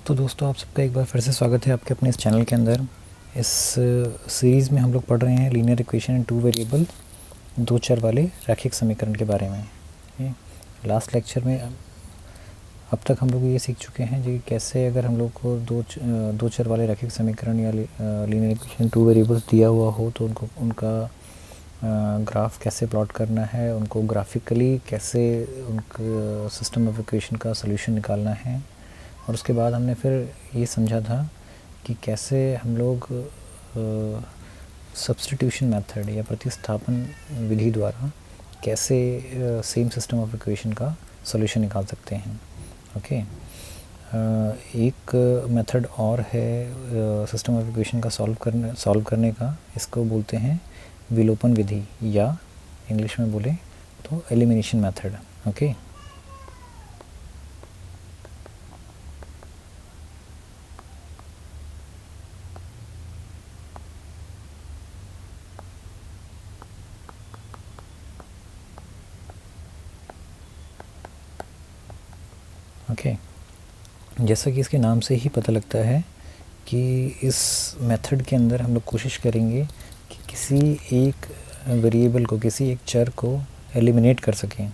तो दोस्तों आप सबका एक बार फिर से स्वागत है आपके अपने इस चैनल के अंदर। इस सीरीज़ में हम लोग पढ़ रहे हैं linear equation in two variable, दो चर वाले रैखिक समीकरण के बारे में। लास्ट लेक्चर में अब तक हम लोग ये सीख चुके हैं जी कैसे अगर हम लोग को दो चर वाले रैखिक समीकरण या लीनियर इक्वेशन टू वेरिएबल्स दिया हुआ हो तो उनका ग्राफ कैसे प्लॉट करना है, उनको ग्राफिकली कैसे उनका सिस्टम ऑफ इक्वेशन का सॉल्यूशन निकालना है। और उसके बाद हमने फिर ये समझा था कि कैसे हम लोग सब्स्टिट्यूशन मेथड या प्रतिस्थापन विधि द्वारा कैसे सेम सिस्टम ऑफ इक्वेशन का सॉल्यूशन निकाल सकते हैं। ओके, एक मेथड और है सिस्टम ऑफ इक्वेशन का सॉल्व करने का, इसको बोलते हैं विलोपन विधि या इंग्लिश में बोले तो एलिमिनेशन मेथड। ओके, जैसा कि इसके नाम से ही पता लगता है कि इस मेथड के अंदर हम लोग कोशिश करेंगे कि किसी एक वेरिएबल को, किसी एक चर को एलिमिनेट कर सकें।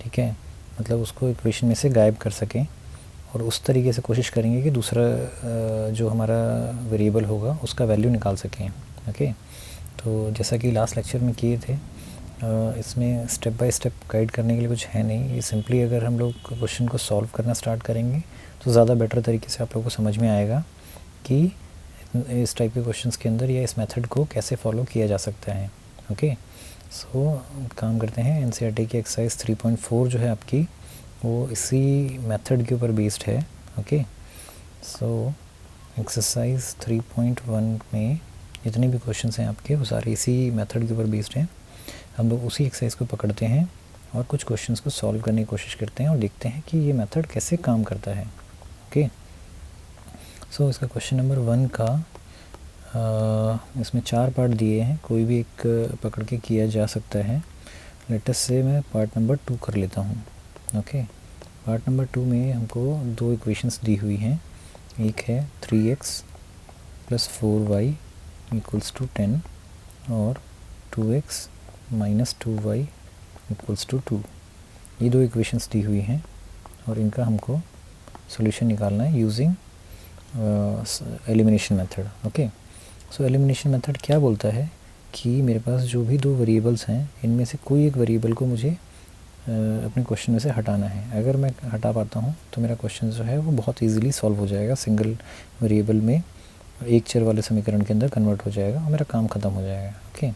ठीक है, मतलब उसको इक्वेशन में से गायब कर सकें और उस तरीके से कोशिश करेंगे कि दूसरा जो हमारा वेरिएबल होगा उसका वैल्यू निकाल सकें। ओके, तो जैसा कि लास्ट लेक्चर में किए थे, इसमें स्टेप बाय स्टेप गाइड करने के लिए कुछ है नहीं। ये सिंपली अगर हम लोग क्वेश्चन को सॉल्व करना स्टार्ट करेंगे तो ज़्यादा बेटर तरीके से आप लोगों को समझ में आएगा कि इस टाइप के क्वेश्चंस के अंदर या इस मेथड को कैसे फॉलो किया जा सकता है। ओके, सो काम करते हैं। एनसीईआरटी की एक्सरसाइज 3.4 जो है आपकी, वो इसी मेथड के ऊपर बेस्ड है। ओके, सो एक्सरसाइज 3.1 में जितने भी क्वेश्चंस हैं आपके वो सारे इसी मेथड के ऊपर बेस्ड हैं। हम लोग उसी एक्सरसाइज को पकड़ते हैं और कुछ क्वेश्चंस को सॉल्व करने की कोशिश करते हैं और देखते हैं कि ये मेथड कैसे काम करता है। ओके, सो इसका क्वेश्चन नंबर 1 का इसमें 4 पार्ट दिए हैं, कोई भी एक पकड़ के किया जा सकता है। लेटेस्ट से मैं पार्ट नंबर 2 कर लेता हूँ। ओके, पार्ट नंबर 2 में हमको दो इक्वेशंस दी हुई हैं। एक है 3x + 4y = 10 और 2x - 2y = 2। ये दो इक्वेशंस दी हुई हैं और इनका हमको सॉल्यूशन निकालना है यूजिंग एलिमिनेशन मेथड। ओके, सो एलिमिनेशन मेथड क्या बोलता है कि मेरे पास जो भी दो वेरिएबल्स हैं इनमें से कोई एक वेरिएबल को मुझे अपने क्वेश्चन में से हटाना है। अगर मैं हटा पाता हूँ तो मेरा क्वेश्चन जो है वो बहुत ईजिली सॉल्व हो जाएगा, सिंगल वेरिएबल में एक चर वाले समीकरण के अंदर कन्वर्ट हो जाएगा और मेरा काम ख़त्म हो जाएगा। ओके,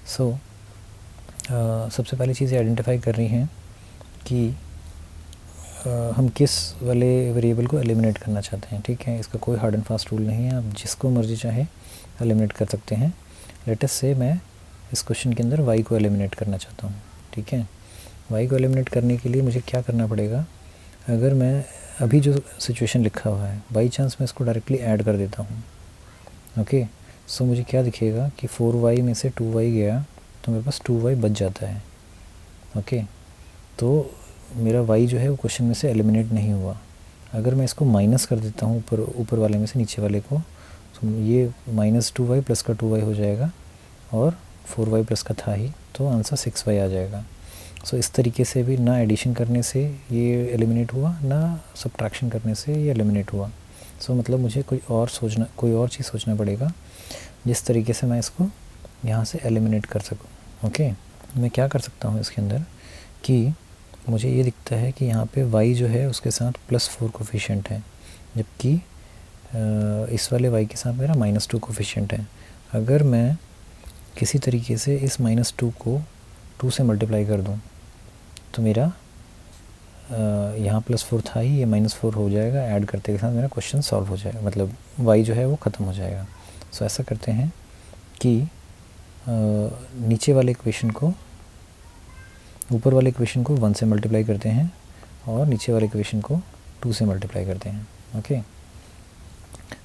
सो सबसे पहली चीज़ आइडेंटिफाई कर रही हैं कि हम किस वाले वेरिएबल को एलिमिनेट करना चाहते हैं। ठीक है, इसका कोई हार्ड एंड फास्ट रूल नहीं है, आप जिसको मर्जी चाहे एलिमिनेट कर सकते हैं। लेटेस्ट से मैं इस क्वेश्चन के अंदर y को एलिमिनेट करना चाहता हूँ। ठीक है, y को एलिमिनेट करने के लिए मुझे क्या करना पड़ेगा? अगर मैं अभी जो सिचुएशन लिखा हुआ है बाई चांस मैं इसको डायरेक्टली ऐड कर देता हूँ। ओके, सो मुझे क्या दिखेगा कि 4y में से 2y गया तो मेरे पास 2y बच जाता है। ओके, तो मेरा y जो है वो क्वेश्चन में से एलिमिनेट नहीं हुआ। अगर मैं इसको माइनस कर देता हूँ ऊपर वाले में से नीचे वाले को, तो ये -2y + का 2y हो जाएगा और 4y + का था ही, तो आंसर 6y आ जाएगा। सो इस तरीके से भी ना एडिशन करने से ये एलिमिनेट हुआ, ना सब्ट्रैक्शन करने से ये एलिमिनेट हुआ। सो मतलब मुझे कोई और चीज़ सोचना पड़ेगा जिस तरीके से मैं इसको यहाँ से एलिमिनेट कर सकूँ। ओके, मैं क्या कर सकता हूँ इसके अंदर कि मुझे ये दिखता है कि यहाँ पे y जो है उसके साथ +4 कोफिशिएंट है, जबकि इस वाले y के साथ मेरा -2 कोफिशिएंट है। अगर मैं किसी तरीके से इस -2 को 2 से मल्टीप्लाई कर दूँ तो मेरा यहाँ +4 था ही, ये -4 हो जाएगा, ऐड करते के साथ मेरा क्वेश्चन सॉल्व हो जाएगा, मतलब y जो है वो ख़त्म हो जाएगा। सो ऐसा करते हैं कि नीचे वाले इक्वेशन को, ऊपर वाले इक्वेशन को 1 से मल्टीप्लाई करते हैं और नीचे वाले इक्वेशन को 2 से मल्टीप्लाई करते हैं। ओके,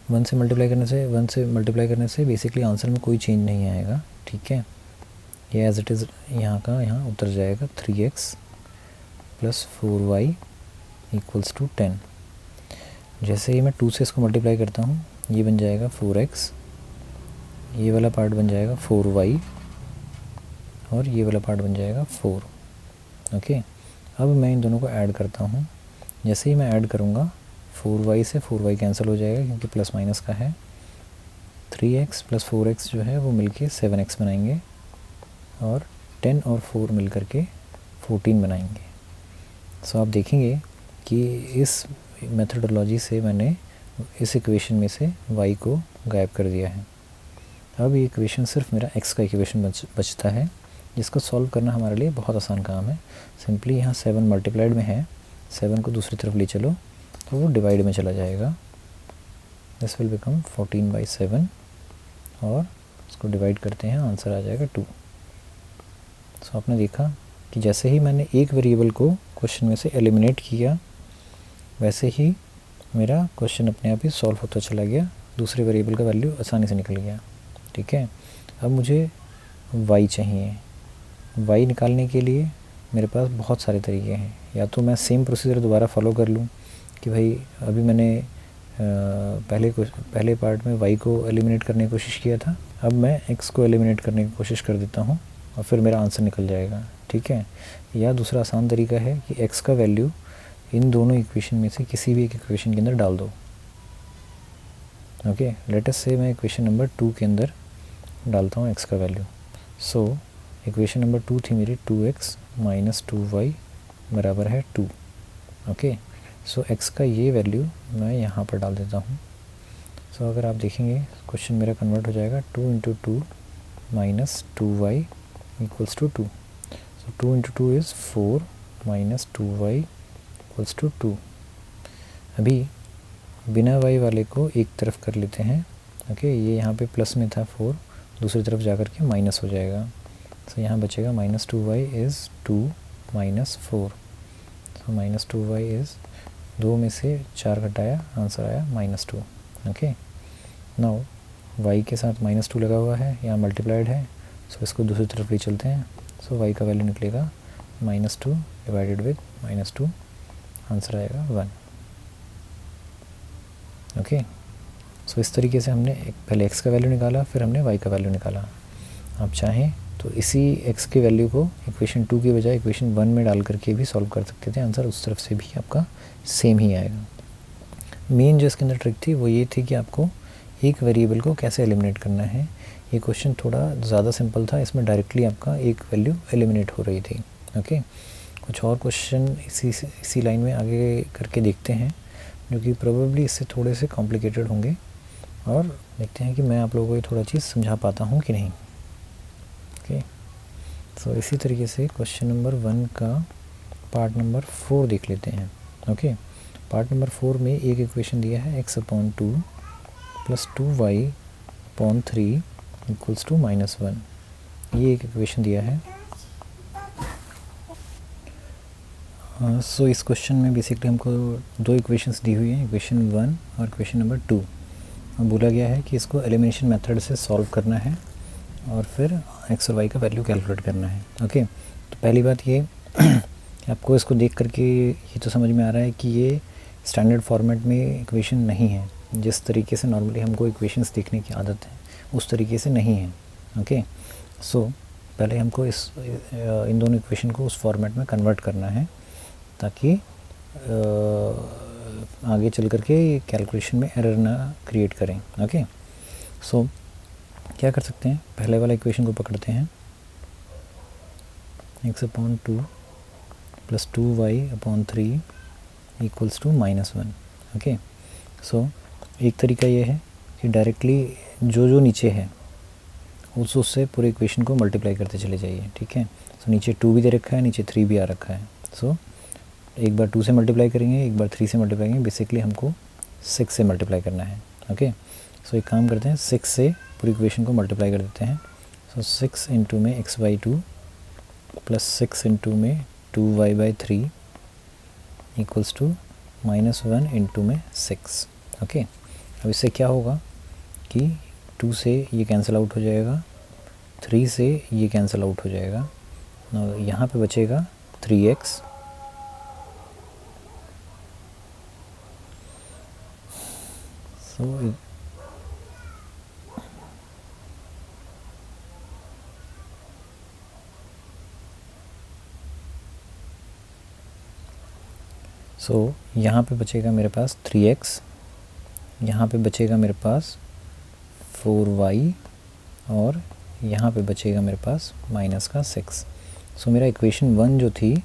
1 से मल्टीप्लाई करने से बेसिकली आंसर में कोई चेंज नहीं आएगा। ठीक है, ये एज इट इज़ यहाँ का यहाँ उतर जाएगा। 3x + 4y = 10। जैसे ही मैं 2 से इसको मल्टीप्लाई करता हूँ, ये बन जाएगा 4x, ये वाला पार्ट बन जाएगा 4y, और ये वाला पार्ट बन जाएगा 4। ओके, अब मैं इन दोनों को ऐड करता हूँ। जैसे ही मैं ऐड करूँगा 4y से 4y कैंसिल हो जाएगा क्योंकि प्लस माइनस का है। 3x प्लस 4x जो है वो मिलके 7x बनाएंगे, और 10 और 4 मिल करके 14 बनाएंगे। सो आप देखेंगे कि इस मेथडोलॉजी से मैंने इस इक्वेशन में से y को गायब कर दिया है। अब ये इक्वेशन सिर्फ मेरा x का इक्वेशन बचता है, जिसको सॉल्व करना हमारे लिए बहुत आसान काम है। सिंपली यहाँ 7 मल्टीप्लाइड में है, 7 को दूसरी तरफ ले चलो तो वो डिवाइड में चला जाएगा। दिस विल बिकम 14/7, और इसको डिवाइड करते हैं, आंसर आ जाएगा 2। सो आपने देखा कि जैसे ही मैंने एक वेरिएबल को क्वेश्चन में से एलिमिनेट किया, वैसे ही मेरा क्वेश्चन अपने आप ही सॉल्व होता चला गया, दूसरे वेरिएबल का वैल्यू आसानी से निकल गया। ठीक है, अब मुझे y चाहिए। y निकालने के लिए मेरे पास बहुत सारे तरीके हैं। या तो मैं सेम प्रोसीजर दोबारा फॉलो कर लूँ कि भाई अभी मैंने पहले पार्ट में y को एलिमिनेट करने की कोशिश किया था, अब मैं x को एलिमिनेट करने की कोशिश कर देता हूँ और फिर मेरा आंसर निकल जाएगा। ठीक है, या दूसरा आसान तरीका है कि x का वैल्यू इन दोनों इक्वेशन में से किसी भी एक इक्वेशन के अंदर डाल दो। ओके, लेट अस से मैं इक्वेशन नंबर 2 के अंदर डालता हूँ x का वैल्यू। सो इक्वेशन नंबर 2 थी मेरी 2x माइनस 2y बराबर है 2। ओके, सो x का ये वैल्यू मैं यहाँ पर डाल देता हूँ। सो अगर आप देखेंगे क्वेश्चन मेरा कन्वर्ट हो जाएगा 2 into 2 minus 2y equals to 2। So 2 into 2 is 4 minus 2y equals to 2। अभी बिना y वाले को एक तरफ कर लेते हैं। ओके, ये यहाँ पे प्लस में था 4, दूसरी तरफ जा कर के माइनस हो जाएगा। सो यहाँ बचेगा minus 2y is 2 minus 4। So minus 2y is 2 में से 4 घटाया, आंसर आया माइनस 2। ओके, नाउ y के साथ माइनस 2 लगा हुआ है, यहाँ मल्टीप्लाइड है, सो इसको दूसरी तरफ ले चलते हैं। सो y का वैल्यू निकलेगा minus 2 divided with minus 2, answer आएगा 1। ओके, सो इस तरीके से हमने पहले x का वैल्यू निकाला, फिर हमने y का वैल्यू निकाला। आप चाहें तो इसी x के वैल्यू को इक्वेशन 2 की बजाय इक्वेशन 1 में डाल करके भी सॉल्व कर सकते थे, आंसर उस तरफ से भी आपका सेम ही आएगा। मेन जो इसके अंदर ट्रिक थी वो ये थी कि आपको एक वेरिएबल को कैसे एलिमिनेट करना है। ये क्वेश्चन थोड़ा ज़्यादा सिंपल था, इसमें डायरेक्टली आपका एक वैल्यू एलिमिनेट हो रही थी। ओके, कुछ और क्वेश्चन इसी लाइन में आगे करके देखते हैं, जो कि प्रोबेबली इससे थोड़े से कॉम्प्लिकेटेड होंगे, और देखते हैं कि मैं आप लोगों को ये थोड़ा चीज़ समझा पाता हूँ कि नहीं। ओके, सो इसी तरीके से क्वेश्चन नंबर 1 का पार्ट नंबर 4 देख लेते हैं। ओके, पार्ट नंबर 4 में एक इक्वेशन दिया है x/2 plus 2y/3 equals to -1। ये एक इक्वेशन दिया है। सो इस क्वेश्चन में बेसिकली हमको दो इक्वेशंस दी हुई हैं, इक्वेशन 1 और इक्वेशन नंबर 2। और बोला गया है कि इसको एलिमिनेशन मेथड से सॉल्व करना है और फिर x और y का वैल्यू कैलकुलेट करना है। ओके, तो पहली बात ये आपको इसको देख करके ये तो समझ में आ रहा है कि ये स्टैंडर्ड फॉर्मेट में इक्वेशन नहीं है। जिस तरीके से नॉर्मली हमको इक्वेशंस देखने की आदत है उस तरीके से नहीं है। ओके, सो पहले हमको इन दोनों इक्वेशन को उस फॉर्मेट में कन्वर्ट करना है, ताकि आगे चल करके कैलकुलेशन में एरर ना क्रिएट करें। ओके, सो क्या कर सकते हैं, पहले वाला इक्वेशन को पकड़ते हैं, x/2 plus 2y/3 equals to -1। Okay, so एक तरीका ये है कि डायरेक्टली जो नीचे है उससे पूरे इक्वेशन को मल्टीप्लाई करते चले जाइए। ठीक है, सो नीचे 2 भी दे रखा है, नीचे 3 भी आ रखा है। सो एक बार 2 से मल्टीप्लाई करेंगे, एक बार 3 से मल्टीप्लाई करेंगे, बेसिकली हमको 6 से मल्टीप्लाई करना है। ओके, सो एक काम करते हैं, 6 से पूरी इक्वेशन को मल्टीप्लाई कर देते हैं। सो 6 इंटू में x/2 प्लस 6 इंटू में 2y/3 इक्वल्स टू -1 इंटू में 6। ओके, अब इससे क्या होगा कि 2 से ये कैंसिल आउट हो जाएगा, 3 से ये कैंसिल आउट हो जाएगा, यहाँ पे बचेगा 3x सो यहाँ पे बचेगा मेरे पास 3x, यहाँ पे बचेगा मेरे पास 4y और यहाँ पे बचेगा मेरे पास माइनस का 6। सो मेरा इक्वेशन 1 जो थी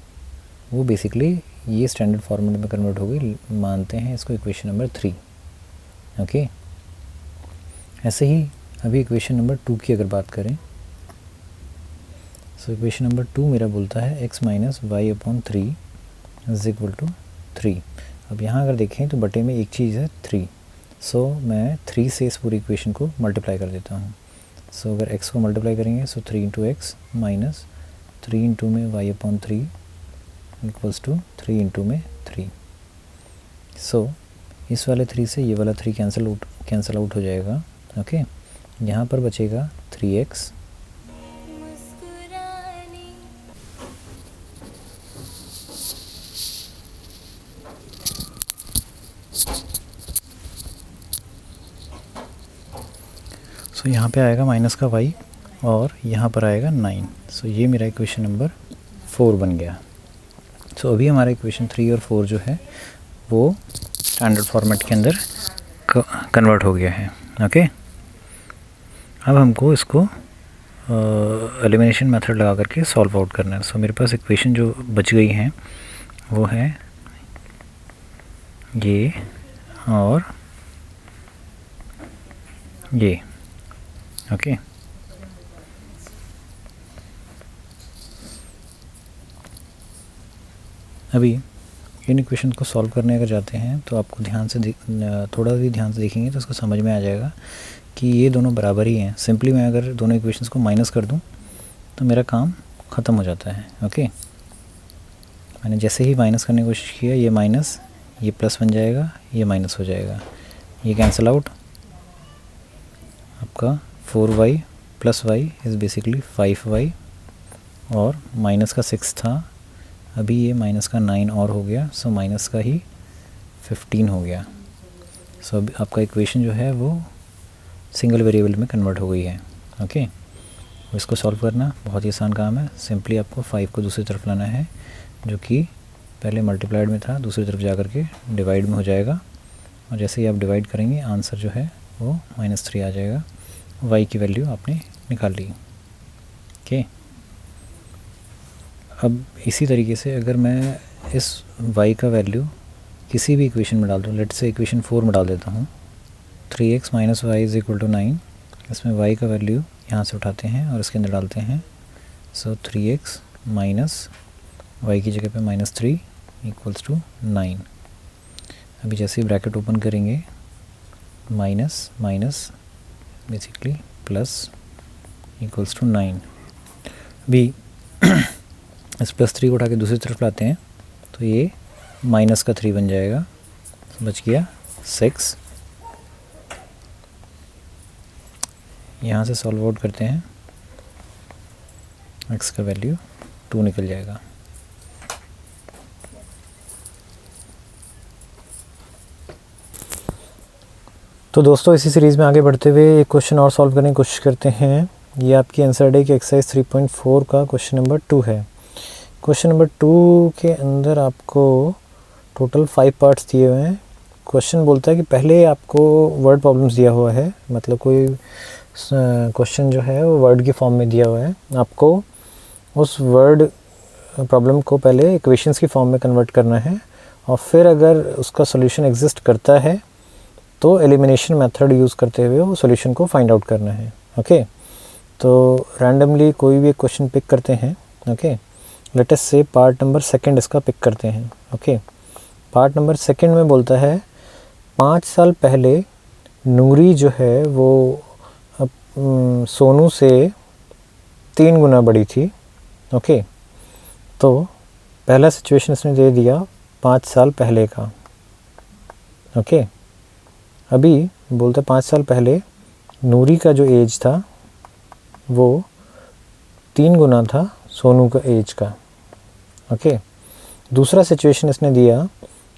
वो बेसिकली ये स्टैंडर्ड फॉर्मेट में कन्वर्ट हो गई, मानते हैं इसको इक्वेशन नंबर 3। ओके, ऐसे ही अभी इक्वेशन नंबर 2 की अगर बात करें, सो इक्वेशन नंबर 2 मेरा बोलता है x minus y upon 3 is equal to 3। अब यहाँ अगर देखें तो बटे में एक चीज़ है 3, सो मैं 3 से इस पूरी इक्वेशन को मल्टीप्लाई कर देता हूँ। सो अगर x को मल्टीप्लाई करेंगे so 3 into x minus 3 into में y upon 3 equals to 3 into में 3। सो इस वाले 3 से ये वाला 3 कैंसिल आउट हो जाएगा। ओके, यहाँ पर बचेगा 3x सो यहाँ पे आएगा माइनस का y और यहाँ पर आएगा 9। सो ये मेरा इक्वेशन नंबर 4 बन गया। सो अभी हमारा इक्वेशन 3 और 4 जो है वो स्टैंडर्ड फॉर्मेट के अंदर कन्वर्ट हो गया है। ओके, अब हमको इसको एलिमिनेशन मेथड लगा करके सॉल्व आउट करना है। सो मेरे पास इक्वेशन जो बच गई हैं वो है ये और ये। ओके, अभी इन इक्वेशन को सॉल्व करने अगर जाते हैं तो आपको थोड़ा भी ध्यान से देखेंगे तो उसको समझ में आ जाएगा कि ये दोनों बराबर ही हैं। सिंपली मैं अगर दोनों इक्वेशंस को माइनस कर दूं तो मेरा काम ख़त्म हो जाता है। ओके, मैंने जैसे ही माइनस करने की कोशिश किया, ये माइनस, ये प्लस बन जाएगा, ये माइनस हो जाएगा, ये कैंसिल आउट। आपका 4y plus Y is basically 5y और माइनस का 6 था, अभी ये माइनस का 9 और हो गया, सो माइनस का ही 15 हो गया। सो अब आपका इक्वेशन जो है वो सिंगल वेरिएबल में कन्वर्ट हो गई है। ओके, इसको सॉल्व करना बहुत ही आसान काम है। सिंपली आपको 5 को दूसरी तरफ लाना है, जो कि पहले मल्टीप्लाइड में था, दूसरी तरफ जा कर के डिवाइड में हो जाएगा, और जैसे ही आप डिवाइड करेंगे आंसर जो है वो -3 आ जाएगा। y की वैल्यू आपने निकाल ली। ओके, अब इसी तरीके से अगर मैं इस y का वैल्यू किसी भी इक्वेशन में डाल दूँ, लेट से इक्वेशन 4 में डाल देता हूँ, 3x minus y is equal to 9, इसमें y का वैल्यू यहाँ से उठाते हैं और इसके अंदर डालते हैं। सो 3x माइनस वाई की जगह पे -3 इक्वल्स टू 9। अभी जैसे ही ब्रैकेट ओपन करेंगे, minus minus basically plus equals to 9। अभी इस +3 को उठा के दूसरी तरफ लाते हैं तो ये माइनस का 3 बन जाएगा, बच गया 6। यहाँ से सॉल्व आउट करते हैं, x का वैल्यू 2 निकल जाएगा। तो दोस्तों इसी सीरीज़ में आगे बढ़ते हुए एक क्वेश्चन और सॉल्व करने की कोशिश करते हैं। ये आपकी आंसर डे की एक्सरसाइज 3.4 का क्वेश्चन नंबर 2 है। क्वेश्चन नंबर 2 के अंदर आपको टोटल 5 पार्ट्स दिए हुए हैं। क्वेश्चन बोलता है कि पहले आपको वर्ड प्रॉब्लम्स दिया हुआ है, मतलब कोई क्वेश्चन जो है वो वर्ड की फॉर्म में दिया हुआ है, आपको उस वर्ड प्रॉब्लम को पहले इक्वेशंस की फॉर्म में कन्वर्ट करना है, और फिर अगर उसका सॉल्यूशन एग्जिस्ट करता है तो एलिमिनेशन मेथड यूज़ करते हुए वो सॉल्यूशन को फाइंड आउट करना है। ओके, तो रैंडमली कोई भी एक क्वेश्चन पिक करते हैं। ओके, लेट अस से पार्ट नंबर 2 इसका पिक करते हैं। ओके, पार्ट नंबर 2 में बोलता है 5 साल पहले नूरी जो है वो सोनू से 3 गुना बड़ी थी। ओके, तो पहला सिचुएशन इसने दे दिया 5 साल पहले का। ओके, अभी बोलते 5 साल पहले नूरी का जो एज था वो 3 गुना था सोनू का एज का। ओके, दूसरा सिचुएशन इसने दिया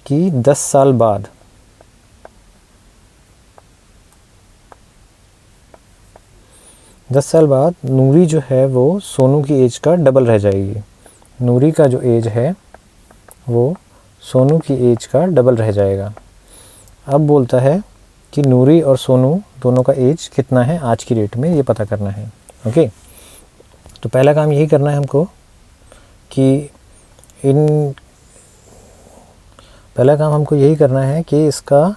कि 10 साल बाद 10 साल बाद नूरी जो है वो सोनू की एज का डबल रह जाएगी। नूरी का जो एज है वो सोनू की एज का डबल रह जाएगा। अब बोलता है कि नूरी और सोनू दोनों का एज कितना है आज की डेट में, ये पता करना है। ओके, तो पहला काम यही करना है हमको कि कि इसका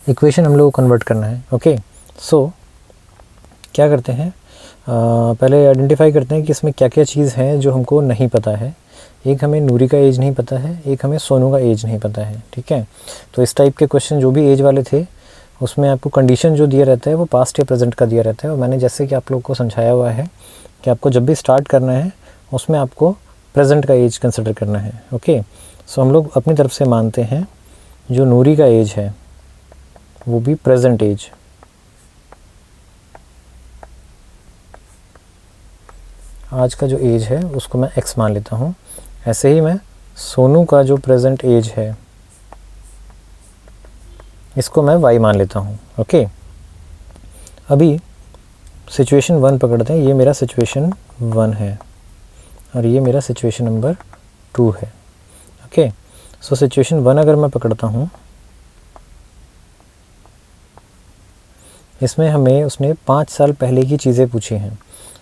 इक्वेशन हम लोग को कन्वर्ट करना है। ओके, सो क्या करते हैं, पहले आइडेंटिफाई करते हैं कि इसमें क्या क्या चीज़ है जो हमको नहीं पता है। एक हमें नूरी का एज नहीं पता है, एक हमें सोनू का एज नहीं पता है। ठीक है, तो इस टाइप के क्वेश्चन जो भी एज वाले थे उसमें आपको कंडीशन जो दिया रहता है वो पास्ट या प्रेजेंट का दिया रहता है। और मैंने जैसे कि आप लोग को समझाया हुआ है कि आपको जब भी स्टार्ट करना है उसमें आपको प्रेजेंट का एज कंसिडर करना है। ओके, सो हम लोग अपनी तरफ से मानते हैं जो नूरी का एज है वो भी प्रेजेंट एज, आज का जो एज है उसको मैं x मान लेता हूँ। ऐसे ही मैं सोनू का जो प्रेजेंट एज है इसको मैं y मान लेता हूँ। ओके, अभी सिचुएशन 1 पकड़ते हैं। ये मेरा सिचुएशन 1 है और ये मेरा सिचुएशन नंबर 2 है। ओके, सो सिचुएशन 1 अगर मैं पकड़ता हूँ, इसमें हमें उसने 5 साल पहले की चीज़ें पूछी हैं।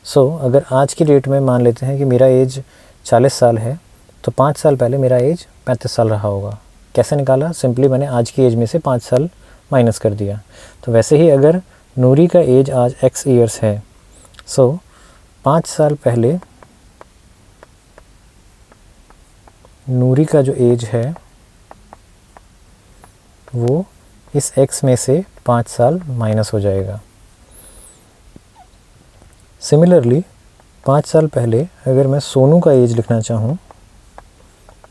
सो अगर आज की डेट में मान लेते हैं कि मेरा एज 40 साल है, तो 5 साल पहले मेरा एज 35 साल रहा होगा। कैसे निकाला? सिंपली मैंने आज की एज में से 5 साल माइनस कर दिया। तो वैसे ही अगर नूरी का एज आज x ईयर्स है, सो 5 साल पहले नूरी का जो एज है वो इस x में से 5 साल माइनस हो जाएगा। सिमिलरली 5 साल पहले अगर मैं सोनू का एज लिखना चाहूँ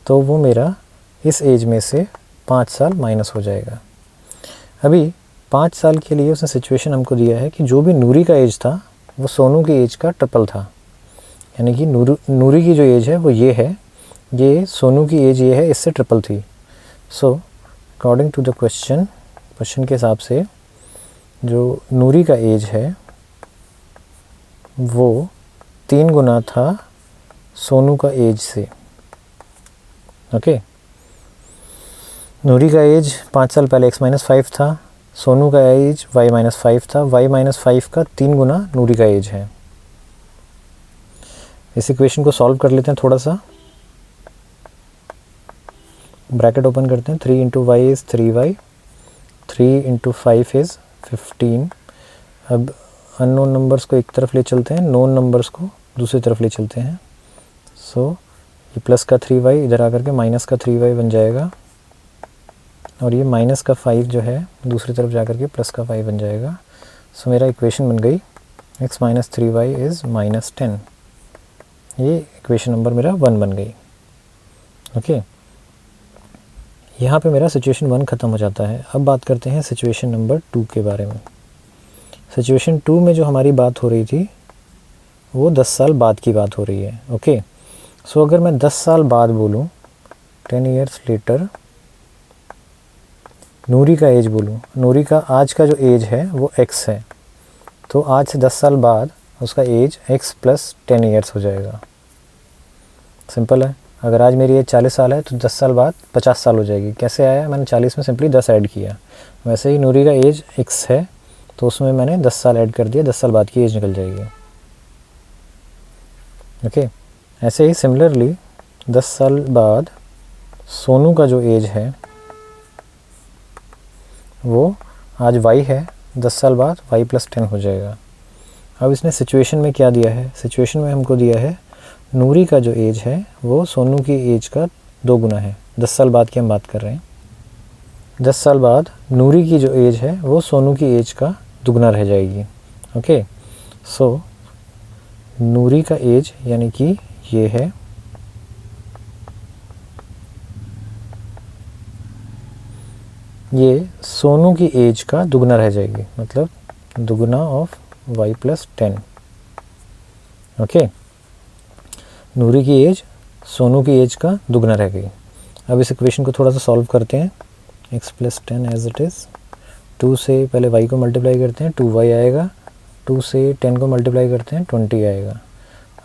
तो वो मेरा इस एज में से 5 साल माइनस हो जाएगा। अभी 5 साल के लिए उसने सिचुएशन हमको दिया है कि जो भी नूरी का एज था वो सोनू की एज का ट्रिपल था, यानी कि नूरी की जो एज है वो ये है, ये सोनू की एज ये है, इससे ट्रिपल थी। So according to the question के हिसाब से जो नूरी का एज है वो 3 गुना था सोनू का एज से। ओके, नूरी का एज 5 साल पहले x-5 था, सोनू का एज y-5 था। y-5 का 3 गुना नूरी का एज है। इस इक्वेशन को सॉल्व कर लेते हैं थोड़ा सा। ब्रैकेट ओपन करते हैं। 3 into y is 3y, 3 into 5 is 15। अब अननोन नंबर्स को एक तरफ ले चलते हैं, नोन नंबर्स को दूसरी तरफ ले चलते हैं। सो ये प्लस का 3y इधर आकर के माइनस का 3y बन जाएगा और ये माइनस का 5 जो है दूसरी तरफ जाकर के प्लस का 5 बन जाएगा। सो मेरा इक्वेशन बन गई x माइनस 3y इज़ -10। ये इक्वेशन नंबर मेरा 1 बन गई। ओके, यहाँ पे मेरा सिचुएशन 1 ख़त्म हो जाता है। अब बात करते हैं सिचुएशन नंबर 2 के बारे में। सिचुएशन 2 में जो हमारी बात हो रही थी वो 10 साल बाद की बात हो रही है। ओके, सो अगर मैं 10 साल बाद बोलूँ, 10 ईयर्स लेटर, नूरी का एज बोलूँ, नूरी का आज का जो एज है वो x है, तो आज से 10 साल बाद उसका एज x + 10 ईयर्स हो जाएगा। सिंपल है। अगर आज मेरी एज 40 साल है तो 10 साल बाद 50 साल हो जाएगी। कैसे आया? मैंने 40 में सिंपली 10 ऐड किया। वैसे ही नूरी का एज x है तो उसमें मैंने 10 साल ऐड कर दिया, 10 साल बाद की एज निकल जाएगी। ओके, ऐसे ही सिमिलरली 10 साल बाद सोनू का जो एज है वो आज y है, 10 साल बाद y + 10 हो जाएगा। अब इसने सिचुएशन में क्या दिया है? सिचुएशन में हमको दिया है नूरी का जो एज है वो सोनू की एज का 2 गुना है। 10 साल बाद की हम बात कर रहे हैं। 10 साल बाद नूरी की जो एज है वो सोनू की एज का दुगना रह जाएगी। ओके, सो नूरी का एज यानी कि ये है, ये सोनू की एज का दुगना रह जाएगी, मतलब दुगना ऑफ y + 10। ओके, नूरी की एज सोनू की एज का दुगना रह गई। अब इस इक्वेशन को थोड़ा सा सॉल्व करते हैं। x + 10 एज इट इज़ 2 से पहले y को मल्टीप्लाई करते हैं 2y आएगा, 2 से 10 को मल्टीप्लाई करते हैं 20 आएगा।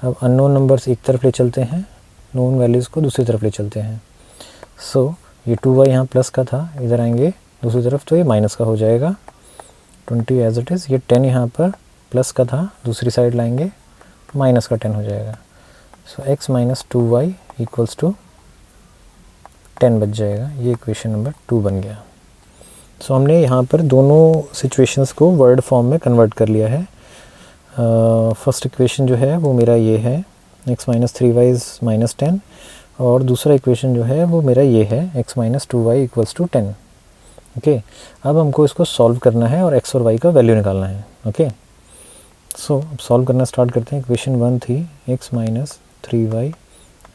अब अननोन नंबर्स एक तरफ ले चलते हैं, नोन वैल्यूज़ को दूसरी तरफ ले चलते हैं। सो ये 2y यहाँ प्लस का था, इधर आएंगे दूसरी तरफ तो ये माइनस का हो जाएगा 20 एज इट इज़। ये 10 यहाँ पर प्लस का था, दूसरी साइड लाएंगे माइनस का 10 हो जाएगा। So x minus 2y equals to 10 बच जाएगा। ये इक्वेशन नंबर 2 बन गया। सो हमने यहाँ पर दोनों सिचुएशंस को वर्ड फॉर्म में कन्वर्ट कर लिया है। फर्स्ट इक्वेशन जो है वो मेरा ये है, x minus 3y is minus 10, और दूसरा इक्वेशन जो है वो मेरा ये है, x minus 2y equals to 10। Okay, अब हमको इसको सॉल्व करना है और x और y का वैल्यू निकालना है। ओके, सो अब सॉल्व करना स्टार्ट करते हैं। इक्वेशन 1 थी x minus 3y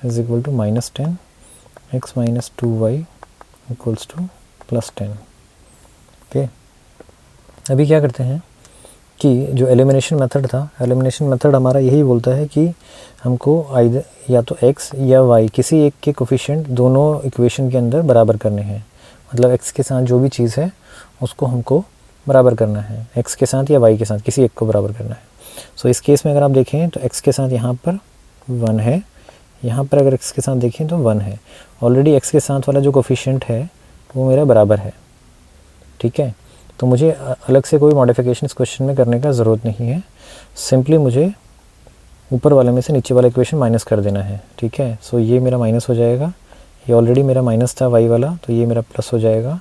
is equal to minus 10, x minus 2y equals to plus 10। Okay, अभी क्या करते हैं कि जो एलिमिनेशन मेथड था, एलिमिनेशन मेथड हमारा यही बोलता है कि हमको आइदर या तो x या y किसी एक के कोफिशिएंट दोनों इक्वेशन के अंदर बराबर करने हैं। मतलब x के साथ जो भी चीज़ है उसको हमको बराबर करना है, x के साथ या y के साथ किसी एक को बराबर करना है। सो इस केस में अगर आप देखें तो x के साथ यहाँ पर 1 है, यहाँ पर अगर x के साथ देखें तो 1 है। ऑलरेडी x के साथ वाला जो कोफिशिएंट है वो मेरा बराबर है। ठीक है, तो मुझे अलग से कोई मॉडिफिकेशन इस क्वेश्चन में करने का ज़रूरत नहीं है। सिंपली मुझे ऊपर वाले में से नीचे वाला इक्वेशन माइनस कर देना है। ठीक है, सो ये मेरा माइनस हो जाएगा, ये ऑलरेडी मेरा माइनस था y वाला, तो ये मेरा प्लस हो जाएगा,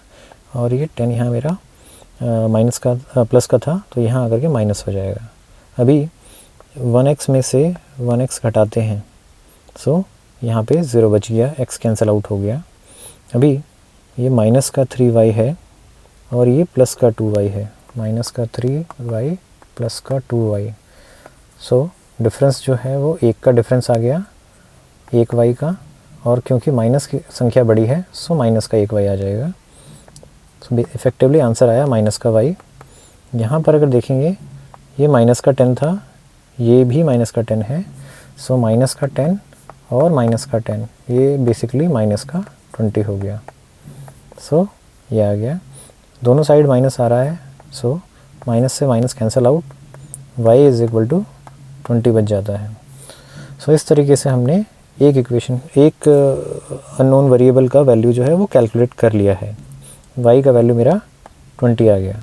और ये 10 यहाँ मेरा माइनस का प्लस का था, तो यहाँ आकर के माइनस हो जाएगा। अभी 1x में से 1x घटाते हैं, सो यहाँ पे 0 बच गया, x कैंसिल आउट हो गया। अभी ये माइनस का 3y है और ये प्लस का 2y है, माइनस का 3y प्लस का 2y। सो डिफरेंस जो है वो 1 का डिफरेंस आ गया, 1 y का, और क्योंकि माइनस की संख्या बड़ी है सो माइनस का 1 y आ जाएगा। सो इफेक्टिवली आंसर आया माइनस का y। यहाँ पर अगर देखेंगे ये माइनस का 10 था, ये भी माइनस का 10 है, सो माइनस का 10 और माइनस का 10, ये बेसिकली माइनस का 20 हो गया। सो ये आ गया, दोनों साइड माइनस आ रहा है, सो माइनस से minus cancel out, y is equal to 20 बच जाता है। सो इस तरीके से हमने एक इक्वेशन, एक अननोन वेरिएबल का वैल्यू जो है वो कैलकुलेट कर लिया है। y का वैल्यू मेरा 20 आ गया।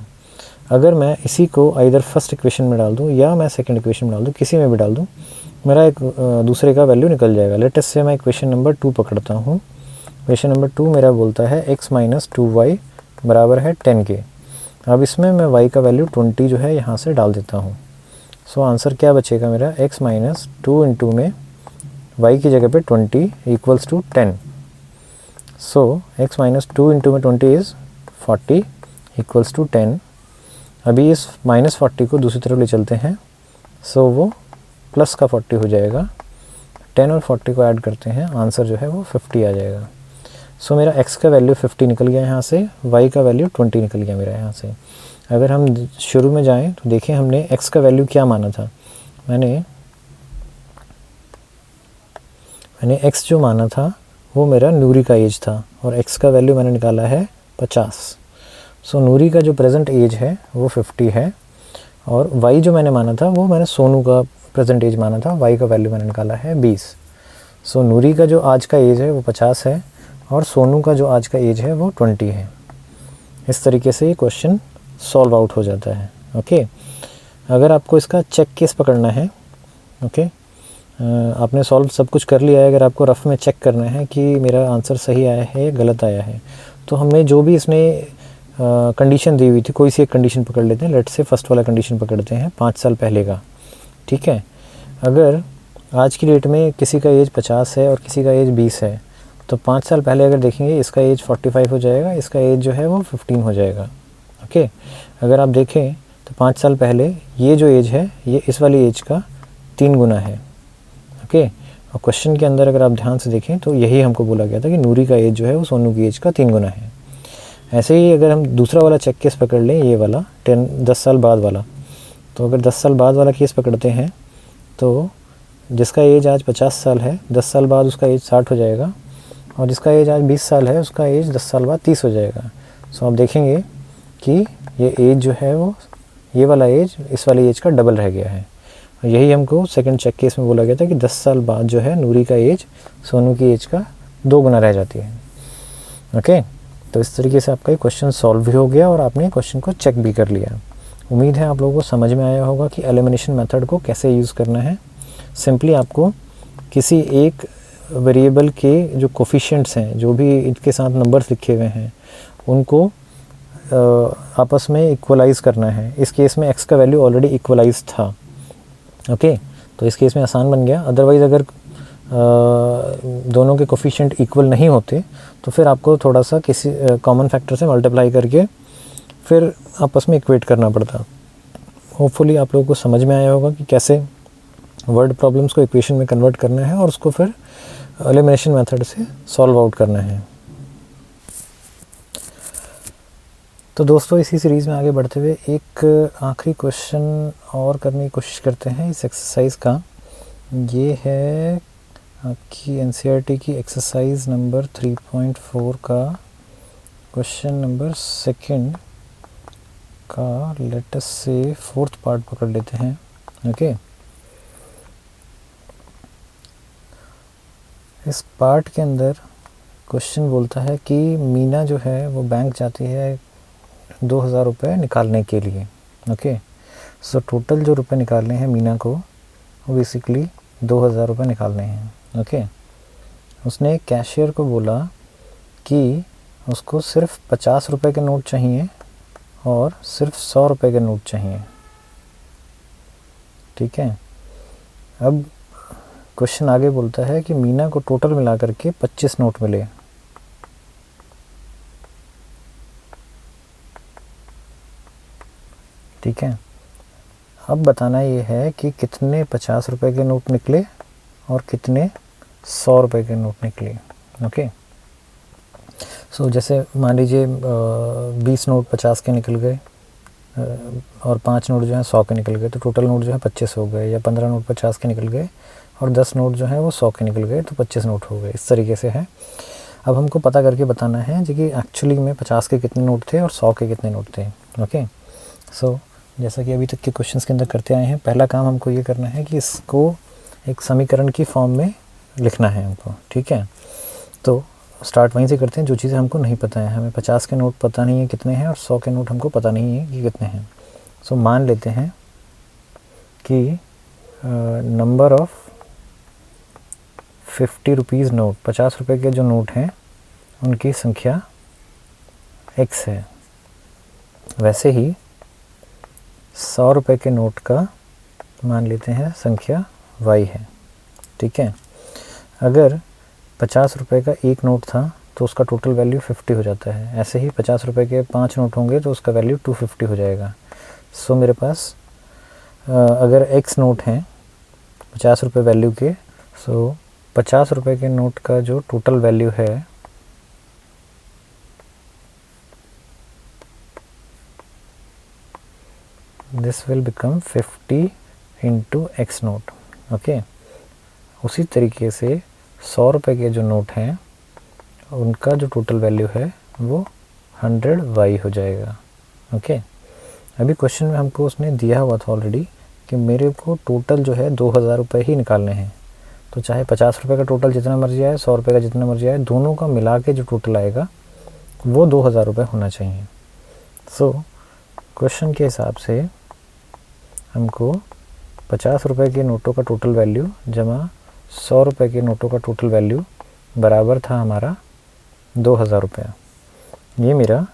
अगर मैं इसी को आइदर फर्स्ट इक्वेशन में डाल दूँ या मैं सेकंड इक्वेशन में डाल दूँ, किसी में भी डाल दूँ, मेरा एक दूसरे का वैल्यू निकल जाएगा। लेटेस्ट से मैं इक्वेशन नंबर 2 पकड़ता हूँ। इक्वेशन नंबर 2 मेरा बोलता है x माइनस 2y बराबर है 10 के। अब इसमें मैं y का वैल्यू 20 जो है यहाँ से डाल देता हूँ। सो आंसर क्या बचेगा मेरा, x माइनस 2 इंटू में y की जगह पे 20 equals to 10। So x minus 2 into में 20 इज़ 40 इक्वल्स टू 10। अभी इस माइनस 40 को दूसरी तरफ ले चलते हैं, सो वो प्लस का 40 हो जाएगा। 10 और 40 को ऐड करते हैं, आंसर जो है वो 50 आ जाएगा। सो मेरा x का वैल्यू 50 निकल गया यहाँ से, y का वैल्यू 20 निकल गया मेरा यहाँ से। अगर हम शुरू में जाएं तो देखें हमने x का वैल्यू क्या माना था। मैंने x जो माना था वो मेरा नूरी का एज था, और x का वैल्यू मैंने निकाला है 50। सो नूरी का जो प्रेजेंट एज है वो 50 है, और y जो मैंने माना था वो मैंने सोनू का प्रेजेंट एज माना था, y का वैल्यू मैंने निकाला है 20। सो नूरी का जो आज का एज है वो 50 है, और सोनू का जो आज का एज है वो 20 है। इस तरीके से ये क्वेश्चन सॉल्व आउट हो जाता है। ओके, अगर आपको इसका चेक केस पकड़ना है, ओके, आपने सॉल्व सब कुछ कर लिया है, अगर आपको रफ में चेक करना है कि मेरा आंसर सही आया है या गलत आया है, तो हमने जो भी इसमें कंडीशन दी हुई थी, कोई सी एक कंडीशन पकड़ लेते हैं। लेट से फर्स्ट वाला कंडीशन पकड़ते हैं 5 साल पहले का। ठीक है, अगर आज की डेट में किसी का एज 50 है और किसी का एज 20 है, तो 5 साल पहले अगर देखेंगे इसका एज 45 हो जाएगा, इसका एज जो है वो 15 हो जाएगा। ओके, अगर आप देखें तो 5 साल पहले ये जो एज है ये इस वाली एज का 3 गुना है। ओके, और क्वेश्चन के अंदर अगर आप ध्यान से देखें तो यही हमको बोला गया था कि नूरी का एज जो है वो सोनू की एज का 3 गुना है। ऐसे ही अगर हम दूसरा वाला चेक केस पकड़ लें, ये वाला 10 साल बाद वाला, तो अगर 10 साल बाद वाला केस पकड़ते हैं तो जिसका एज आज 50 साल है, 10 साल बाद उसका एज 60 हो जाएगा, और जिसका एज आज 20 साल है उसका एज 10 साल बाद 30 हो जाएगा। सो आप देखेंगे कि ये एज जो है वो ये वाला एज इस वाली एज का डबल रह गया है। यही हमको सेकंड चेक केस में बोला गया था कि 10 साल बाद जो है नूरी का एज सोनू की एज का 2 गुना रह जाती है। ओके, तो इस तरीके से आपका ये क्वेश्चन सॉल्व भी हो गया और आपने क्वेश्चन को चेक भी कर लिया। उम्मीद है आप लोगों को समझ में आया होगा कि एलिमिनेशन मेथड को कैसे यूज़ करना है। सिंपली आपको किसी एक वेरिएबल के जो कोफिशिएंट्स हैं, जो भी इनके साथ नंबर्स लिखे हुए हैं, उनको आपस में इक्वलाइज़ करना है। इस केस में x का वैल्यू ऑलरेडी इक्वलाइज था। ओके, तो इस केस में आसान बन गया। अदरवाइज़ अगर दोनों के कोफिशिएंट इक्वल नहीं होते तो फिर आपको थोड़ा सा किसी कॉमन फैक्टर से मल्टीप्लाई करके फिर आपस में इक्वेट करना पड़ता। होपफुली आप लोगों को समझ में आया होगा कि कैसे वर्ड प्रॉब्लम्स को इक्वेशन में कन्वर्ट करना है और उसको फिर एलिमिनेशन मेथड से सॉल्व आउट करना है। तो दोस्तों इसी सीरीज़ में आगे बढ़ते हुए एक आखिरी क्वेश्चन और करने की कोशिश करते हैं इस एक्सरसाइज का। ये है आपकी एनसीईआरटी की एक्सरसाइज नंबर 3.4 का क्वेश्चन नंबर 2 का लेट अस से 4th पार्ट पकड़ लेते हैं। ओके, इस पार्ट के अंदर क्वेश्चन बोलता है कि मीना जो है वो बैंक जाती है 2000 रुपये निकालने के लिए। ओके, सो टोटल जो रुपए निकालने हैं मीना को वो बेसिकली 2000 रुपये निकालने हैं। ओके, उसने कैशियर को बोला कि उसको सिर्फ 50 रुपये के नोट चाहिए और सिर्फ 100 रुपये के नोट चाहिए। ठीक है, अब क्वेश्चन आगे बोलता है कि मीना को टोटल मिला करके 25 नोट मिले। ठीक है, अब बताना ये है कि कितने 50 रुपये के नोट निकले और कितने 100 रुपये के नोट निकले। ओके, सो जैसे मान लीजिए 20 नोट 50 के निकल गए और 5 नोट जो हैं 100 के निकल गए, तो टोटल नोट जो है 25 हो गए। या 15 नोट 50 के निकल गए और 10 नोट जो हैं वो 100 के निकल गए, तो 25 नोट हो गए। इस तरीके से है। अब हमको पता करके बताना है जी कि एक्चुअली में 50 के कितने नोट थे और 100 के कितने नोट थे। ओके, सो जैसा कि अभी तक के क्वेश्चंस के अंदर करते आए हैं, पहला काम हमको ये करना है कि इसको एक समीकरण की फॉर्म में लिखना है हमको। ठीक है, तो स्टार्ट वहीं से करते हैं। जो चीज़ें हमको नहीं पता है, हमें 50 के नोट पता नहीं है कितने हैं और 100 के नोट हमको पता नहीं है कि कितने हैं। सो मान लेते हैं कि नंबर ऑफ 50 रुपीज़ नोट, 50 रुपये के जो नोट हैं उनकी संख्या x है। वैसे ही 100 रुपये के नोट का मान लेते हैं संख्या y है। ठीक है, अगर 50 रुपये का एक नोट था तो उसका टोटल वैल्यू 50 हो जाता है। ऐसे ही 50 रुपये के 5 नोट होंगे तो उसका वैल्यू 250 हो जाएगा। सो मेरे पास अगर x नोट हैं 50 रुपये वैल्यू के, सो 50 रुपये के नोट का जो टोटल वैल्यू है this will become 50 into x note. Okay, उसी तरीके से 100 रुपये के जो नोट हैं उनका जो टोटल वैल्यू है वो 100y हो जाएगा। ओके, अभी क्वेश्चन में हमको उसने दिया हुआ था ऑलरेडी कि मेरे को टोटल जो है 2000 रुपये ही निकालने हैं। तो चाहे 50 रुपये का टोटल जितना मर्जी आए, 100 रुपये का जितना मर्जी आए, दोनों का मिला के जो टोटल आएगा वो 2000 रुपये होना चाहिए। सो क्वेश्चन के हिसाब से हमको 50 रुपये के नोटों का टोटल वैल्यू जमा 100 रुपये के नोटों का टोटल वैल्यू बराबर था हमारा 2000 रुपये। ये मेरा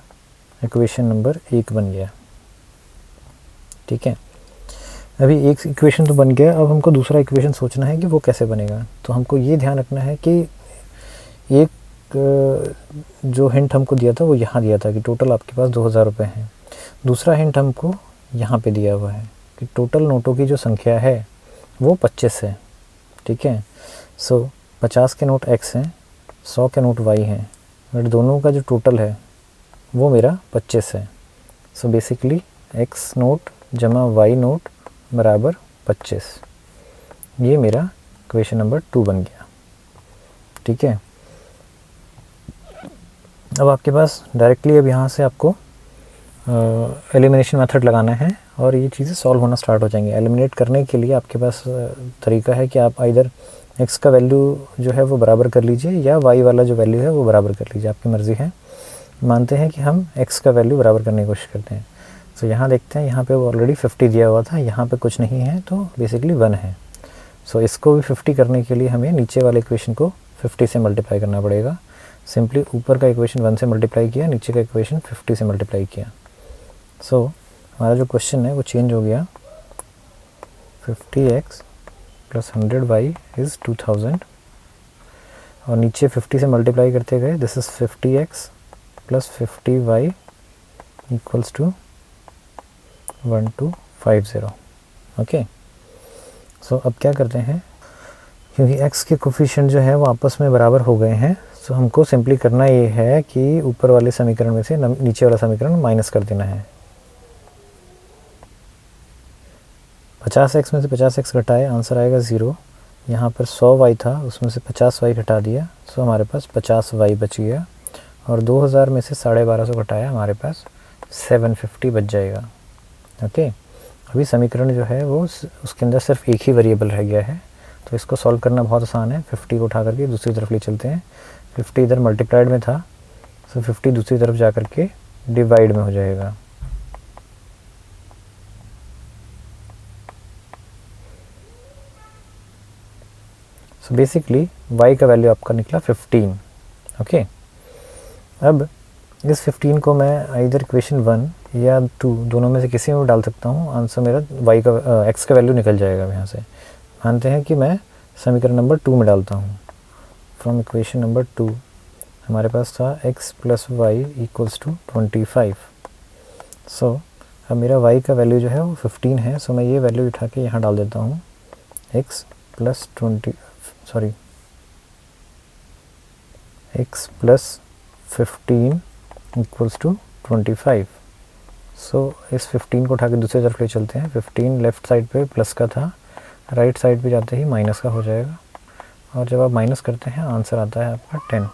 इक्वेशन नंबर 1 बन गया। ठीक है, अभी एक इक्वेशन तो बन गया। अब हमको दूसरा इक्वेशन सोचना है कि वो कैसे बनेगा। तो हमको ये ध्यान रखना है कि एक जो हिंट हमको दिया था वो यहाँ दिया था कि टोटल आपके पास 2000 रुपये हैं। दूसरा हिंट हमको यहाँ पे दिया हुआ है कि टोटल नोटों की जो संख्या है वो 25 है। ठीक है, सो 50 के नोट x हैं, 100 के नोट y हैं, बट दोनों का जो टोटल है वो मेरा 25 है। सो बेसिकली x नोट जमा y नोट बराबर 25। ये मेरा इक्वेशन नंबर 2 बन गया। ठीक है, अब आपके पास डायरेक्टली अब यहाँ से आपको एलिमिनेशन मेथड लगाना है और ये चीज़ें सॉल्व होना स्टार्ट हो जाएंगी। एलिमिनेट करने के लिए आपके पास तरीका है कि आप आइदर x का वैल्यू जो है वो बराबर कर लीजिए या y वाला जो वैल्यू है वो बराबर कर लीजिए, आपकी मर्ज़ी है। मानते हैं कि हम x का वैल्यू बराबर करने की कोशिश करते हैं। तो यहाँ देखते हैं, यहाँ पे वो ऑलरेडी 50 दिया हुआ था, यहाँ पे कुछ नहीं है तो बेसिकली 1 है। सो इसको भी 50 करने के लिए हमें नीचे वाले इक्वेशन को 50 से मल्टीप्लाई करना पड़ेगा। सिंपली ऊपर का इक्वेशन 1 से मल्टीप्लाई किया, नीचे का इक्वेशन 50 से मल्टीप्लाई किया। सो हमारा जो क्वेश्चन है वो चेंज हो गया, 50x प्लस 100y इज़ 2000 और नीचे 50 से मल्टीप्लाई करते गए, this is 50x plus 50y equals to 1250। Okay, so अब क्या करते हैं, क्योंकि x के कोफिशिएंट जो है वो आपस में बराबर हो गए हैं, सो हमको सिंपली करना ये है कि ऊपर वाले समीकरण में से नीचे वाला समीकरण माइनस कर देना है। 50x में से 50x घटाए, आंसर आएगा 0। यहाँ पर 100y था, उसमें से 50y घटा दिया, सो हमारे पास 50y बच गया। और 2000 में से 1250 घटाया, हमारे पास 750 बच जाएगा। ओके, अभी समीकरण जो है वो उसके अंदर सिर्फ एक ही वेरिएबल रह गया है, तो इसको सॉल्व करना बहुत आसान है। 50 को उठा करके दूसरी तरफ ले चलते हैं। 50 इधर मल्टीप्लाइड में था, सो 50 दूसरी तरफ जा करके डिवाइड में हो जाएगा। सो बेसिकली y का वैल्यू आपका निकला 15। ओके, अब इस 15 को मैं इधर इक्वेशन 1 या 2 दोनों में से किसी में डाल सकता हूँ। आंसर मेरा x का वैल्यू निकल जाएगा यहाँ से। मानते हैं कि मैं समीकरण नंबर 2 में डालता हूँ। फ्रॉम इक्वेशन नंबर 2 हमारे पास था x plus y equals to 25। So अब मेरा y का वैल्यू जो है वो 15 है। सो मैं ये वैल्यू उठा के यहाँ डाल देता हूँ, x प्लस 15 इक्वल्स टू 25। सो इस 15 को उठा के दूसरी तरफ ले चलते हैं। 15 लेफ़्ट साइड पे प्लस का था, राइट साइड पे जाते ही माइनस का हो जाएगा, और जब आप माइनस करते हैं आंसर आता है आपका 10।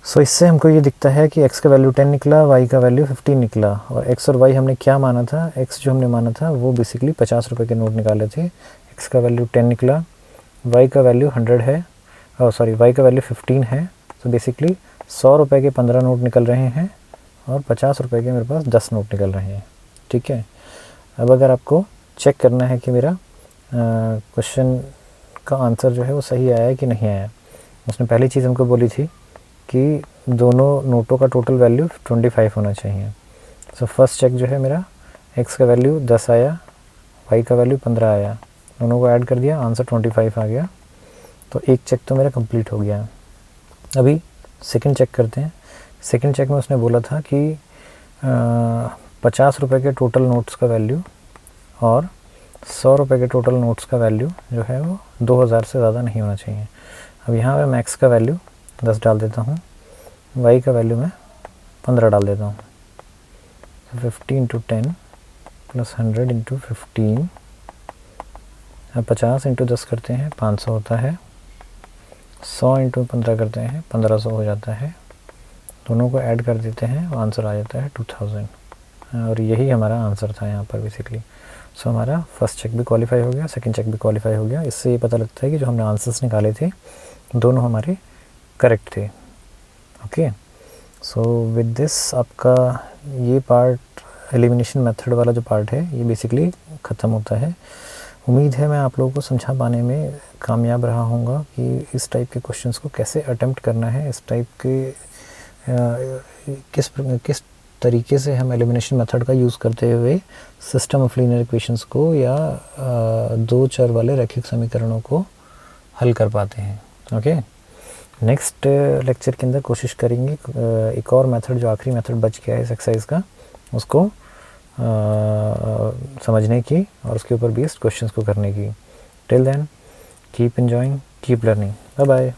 सो इससे हमको ये दिखता है कि x का वैल्यू 10 निकला, y का वैल्यू 15 निकला। और x और y हमने क्या माना था, x जो हमने माना था वो बेसिकली 50 रुपये के नोट निकाले थे। x का वैल्यू 10 निकला, y का वैल्यू 100 है, y का वैल्यू 15 है। तो बेसिकली 100 रुपये के 15 नोट निकल रहे हैं और 50 रुपये के मेरे पास 10 नोट निकल रहे हैं। ठीक है, अब अगर आपको चेक करना है कि मेरा क्वेश्चन का आंसर जो है वो सही आया है कि नहीं आया, उसने पहली चीज़ हमको बोली थी कि दोनों नोटों का टोटल वैल्यू 25 होना चाहिए। सो फर्स्ट चेक जो है मेरा, x का वैल्यू 10 आया, y का वैल्यू 15 आया, दोनों को ऐड कर दिया, आंसर 25 आ गया। तो एक चेक तो मेरा कंप्लीट हो गया। अभी सेकंड चेक करते हैं। सेकंड चेक में उसने बोला था कि 50 रुपये के टोटल नोट्स का वैल्यू और 100 रुपये के टोटल नोट्स का वैल्यू जो है वो 2000 से ज़्यादा नहीं होना चाहिए। अब यहाँ पे मैं x का वैल्यू 10 डाल देता हूँ, y का वैल्यू मैं 15 डाल देता हूँ। 50 इंटू 10 प्लस 100 इंटू 15, अब 50 इंटू 10 करते हैं 500 होता है, 100 इंटू 15 करते हैं 1500 हो जाता है। दोनों को ऐड कर देते हैं, आंसर आ जाता है 2000। और यही हमारा आंसर था यहाँ पर बेसिकली। सो हमारा फर्स्ट चेक भी क्वालिफाई हो गया, सेकंड चेक भी क्वालिफाई हो गया। इससे ये पता लगता है कि जो हमने आंसर्स निकाले थे दोनों हमारे करेक्ट थे। ओके, सो विद दिस आपका ये पार्ट, एलिमिनेशन मेथड वाला जो पार्ट है, ये बेसिकली ख़त्म होता है। उम्मीद है मैं आप लोगों को समझा पाने में कामयाब रहा हूँगा कि इस टाइप के क्वेश्चंस को कैसे अटेम्प्ट करना है, इस टाइप के किस तरीके से हम एलिमिनेशन मेथड का यूज़ करते हुए सिस्टम ऑफ लीनियर इक्वेशंस को या दो चर वाले रैखिक समीकरणों को हल कर पाते हैं। ओके, नेक्स्ट लेक्चर के अंदर कोशिश करेंगे एक और मेथड, जो आखिरी मेथड बच गया है इस एक्सरसाइज का, उसको समझने की और उसके ऊपर बेस्ड क्वेश्चंस को करने की। Till then keep enjoying, keep learning, bye bye.